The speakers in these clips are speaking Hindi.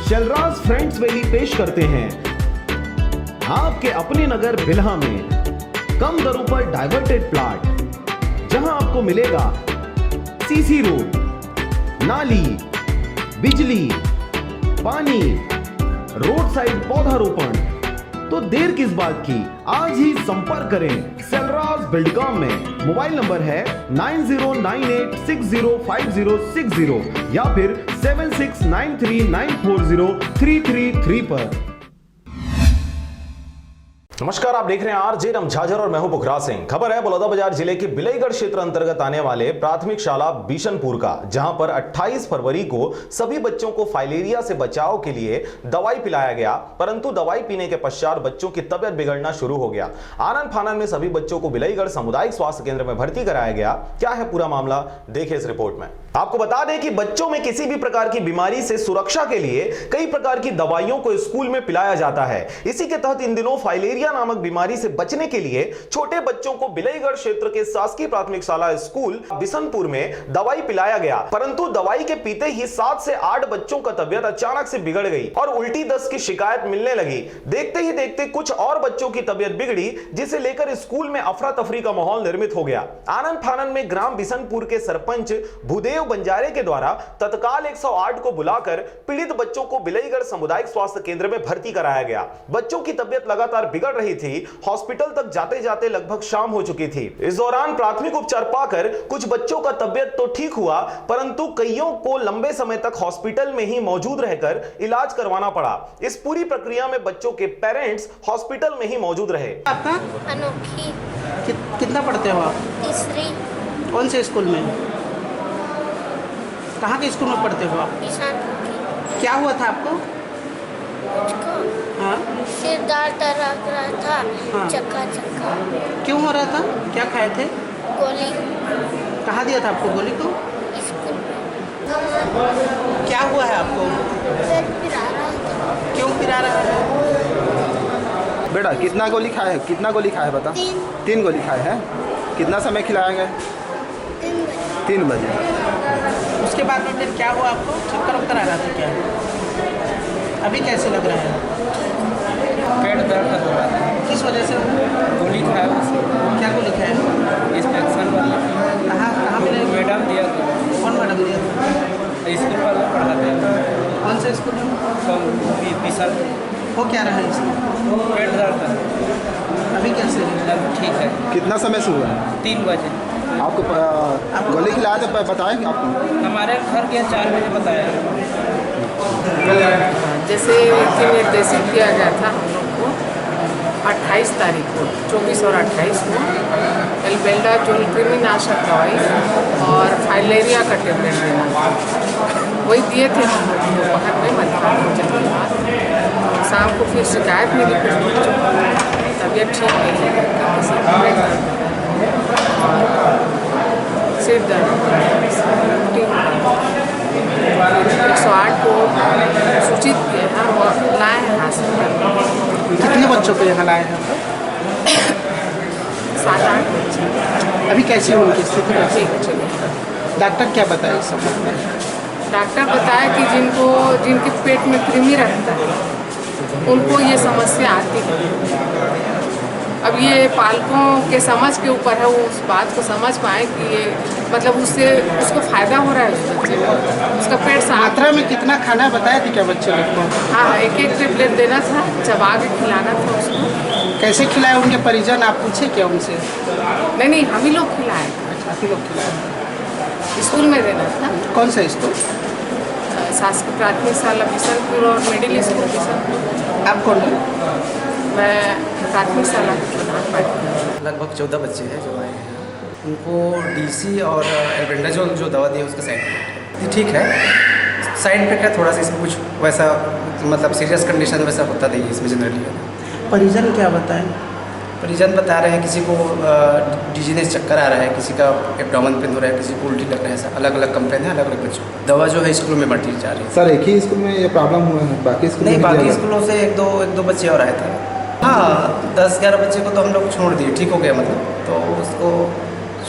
शैलराज फ्रेंड्स वैली पेश करते हैं आपके अपने नगर बिल्हा में कम दरों पर डाइवर्टेड प्लॉट, जहां आपको मिलेगा सीसी रोड, नाली, बिजली, पानी, रोड साइड पौधारोपण। तो देर किस बात की, आज ही संपर्क करें शैलराज बिल्डकॉम में। मोबाइल नंबर है 9098605060 या फिर 7693940333 पर। नमस्कार, आप देख रहे हैं आरजे रम झाझर और मैं हूं पुखराज सिंह। खबर है बलौदाबाजार जिले के बिलईगढ़ क्षेत्र अंतर्गत आने वाले प्राथमिक शाला बिशनपुर का, जहां पर 28 फरवरी को सभी बच्चों को फाइलेरिया से बचाव के लिए दवाई पिलाया गया, परंतु दवाई पीने के पश्चात बच्चों की तबियत बिगड़ना शुरू हो गया। आनन फानन में सभी बच्चों को बिलईगढ़ सामुदायिक स्वास्थ्य केंद्र में भर्ती कराया गया। क्या है पूरा मामला, देखिए इस रिपोर्ट में। आपको बता दें कि बच्चों में किसी भी प्रकार की बीमारी से सुरक्षा के लिए कई प्रकार की दवाइयों को स्कूल में पिलाया जाता है। इसी के तहत इन दिनों फाइलेरिया नामक बीमारी से बचने के लिए छोटे बच्चों को बिलईगढ़ क्षेत्र के शासकीय प्राथमिक शाला स्कूल बिशनपुर में दवाई पिलाया गया, परंतु दवाई के पीते ही 7 से 8 बच्चों का तबियत अचानक से बिगड़ गई और उल्टी दस्त की शिकायत मिलने लगी। देखते ही देखते कुछ और बच्चों की तबियत बिगड़ी, जिसे लेकर स्कूल में अफरा तफरी का माहौल निर्मित हो गया। आनन फानन में ग्राम बिशनपुर के सरपंच भूदेव बंजारे के द्वारा तत्काल 108 को बुलाकर पीड़ित बच्चों को बिलईगढ़ सामुदायिक स्वास्थ्य केंद्र में भर्ती कराया गया। बच्चों की तबियत लगातार बिगड़ रही थी, हॉस्पिटल तक जाते जाते लगभग शाम हो चुकी थी। इस दौरान प्राथमिक उपचार पाकर कुछ बच्चों का तबियत तो ठीक हुआ, परंतु कईयों को लंबे समय तक हॉस्पिटल में ही मौजूद रहकर इलाज करवाना पड़ा। इस पूरी प्रक्रिया में बच्चों के पेरेंट्स हॉस्पिटल में ही मौजूद रहे। आपका अनोखी कितना पढ़ते हो आप? तीसरी कौन से स्कूल में? कहाँ के स्कूल में पढ़ते हो आप? बिशनपुर की। क्या हुआ था आपको? मुझको हाँ, सिर दर्द लग रहा था, हाँ। चक्का चक्का। क्यों हो रहा था? क्या खाए थे? गोली कहाँ दिया था आपको गोली को? स्कूल में क्या हुआ है आपको? पेट पिरा रहा था। क्यों पिरा रहा है? बेटा कितना गोली खाए, कितना गोली खाए बता? 3 गोली खाए हैं। कितना समय खिलाया गया? 3 बजे। उसके बाद में फिर क्या हुआ आपको? चक्कर वक्कर आ रहा था क्या? अभी कैसे लग रहा है? पेट दर्द हो रहा था। किस वजह से? गोली खाया उसने। क्या गोली खाए? इंस्पेक्शन वाला कहाँ मिले? मैडम दिया था। कौन मैडम दिया? स्कूल वाला पढ़ाते हैं। कौन से स्कूल में? बिशनपुर। हो क्या रहा है इसमें? पेट दर्द है। अभी कैसे है? अब ठीक है। कितना समय से हुआ है? 3 बजे आपको गोली खिलाया तो बताया कि आपको? हमारे घर के 4 बजे बताया। जैसे कि निर्देशित किया गया था हम लोग को 28 तारीख को, 24 और 28 को एल्बेंडाजोल कृमिनाशक दवाई और फाइलेरिया का टेबलेट देना था। वही दिए थे हम लोग दोपहर में मध्याह्न भोजन के बाद। शाम को फिर शिकायत मिली कुछ बच्चों को, तबीयत ठीक नहीं है, किसी का पेट दर्द और सिर दर्द, 108 को सूचित किए हैं और लाए हैं हॉस्पिटल। कितने बच्चों को यहाँ लाए हैं? 7-8 बच्चे। अभी कैसी है उनकी स्थिति? ठीक है, चलिए। डॉक्टर क्या बताया इस सब में? डॉक्टर बताया कि जिनके पेट में कृमि रहता है उनको ये समस्या आती है। अब ये पालकों के समझ के ऊपर है, वो उस बात को समझ पाए कि ये मतलब उसको फायदा हो रहा है उस बच्चे को, उसका पेट साफ। मात्रा में कितना खाना बताया थी क्या बच्चे लोग को? हाँ, 1-1 टेबलेट देना था, चबा के खिलाना था उसको। कैसे खिलाए उनके परिजन? आप पूछे क्या उनसे? नहीं, हम ही लोग खिलाए। आप ही लोग खिलाए? स्कूल में देना था। कौन सा स्कूल? शासकीय प्राथमिक शाला बिशनपुर और मिडिल स्कूल बिशनपुर। आप कौन है? मैं प्राथमिक शाला की प्रधान पाठी। लगभग 14 बच्चे हैं जो आए हैं। उनको डीसी और एल्बेंडाजोल जो दवा दी है उसका साइड इफेक्ट ठीक है। साइड इफेक्ट है थोड़ा सा, इसमें कुछ वैसा मतलब सीरियस कंडीशन वैसा होता नहीं है इसमें जनरली। परिजन क्या बताएं? परिजन बता रहे हैं किसी को डिजीनेस चक्कर आ रहा है, किसी का एब्डोमेन पेन हो रहा है, किसी को उल्टी लग रहा है। ऐसा अलग अलग कंप्लेन है अलग अलग बच्चों। दवा जो है स्कूल में बढ़ती जा रही है। सर एक ही स्कूल में ये प्रॉब्लम हुआ है? बाकी स्कूल नहीं, में बाकी स्कूलों से एक दो बच्चे और आए थे। हाँ, 10-11 बच्चे को तो हम लोग छोड़ दिए, ठीक हो गया मतलब, तो उसको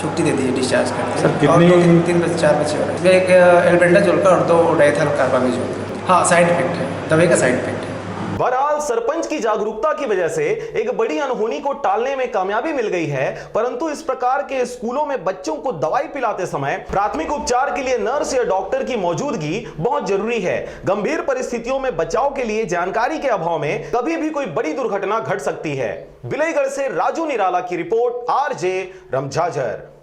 छुट्टी दे दी, डिस्चार्ज कर दिया। सर कितने? 3-4 बच्चे हो रहे हैं। एक एल्बेंडाजोल का और 2 डाइथल कार्बामेजोल का। हाँ, साइड इफेक्ट है, दवाई का साइड इफेक्ट है। बहरहाल सरपंच की जागरूकता की वजह से एक बड़ी अनहोनी को टालने में कामयाबी मिल गई है, परंतु इस प्रकार के स्कूलों में बच्चों को दवाई पिलाते समय प्राथमिक उपचार के लिए नर्स या डॉक्टर की मौजूदगी बहुत जरूरी है। गंभीर परिस्थितियों में बचाव के लिए जानकारी के अभाव में कभी भी कोई बड़ी दुर्घटना घट सकती है। बिलईगढ़ से राजू निराला की रिपोर्ट, आरजे रमझाझर।